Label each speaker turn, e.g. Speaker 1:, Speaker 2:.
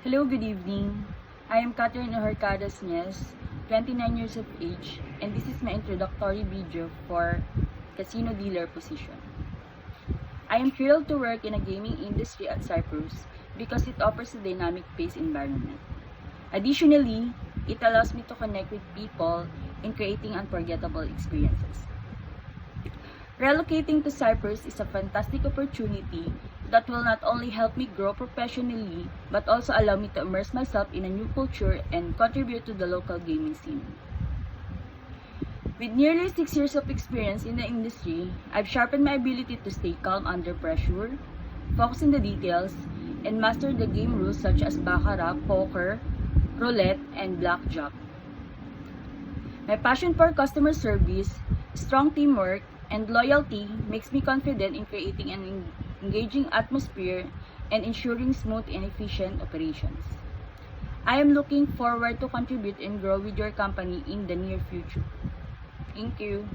Speaker 1: Hello, good evening. I am Catherine Horcadas Nies, 29 years of age, and this is my introductory video for casino dealer position. I am thrilled to work in a gaming industry at Cyprus because it offers a dynamic paced environment. Additionally, it allows me to connect with people in creating unforgettable experiences. Relocating to Cyprus is a fantastic opportunity that will not only help me grow professionally, but also allow me to immerse myself in a new culture and contribute to the local gaming scene. With nearly 6 years of experience in the industry, I've sharpened my ability to stay calm under pressure, focus on the details, and master the game rules such as baccarat, poker, roulette, and blackjack. My passion for customer service, strong teamwork, and loyalty makes me confident in creating an engaging atmosphere and ensuring smooth and efficient operations. I am looking forward to contribute and grow with your company in the near future. Thank you.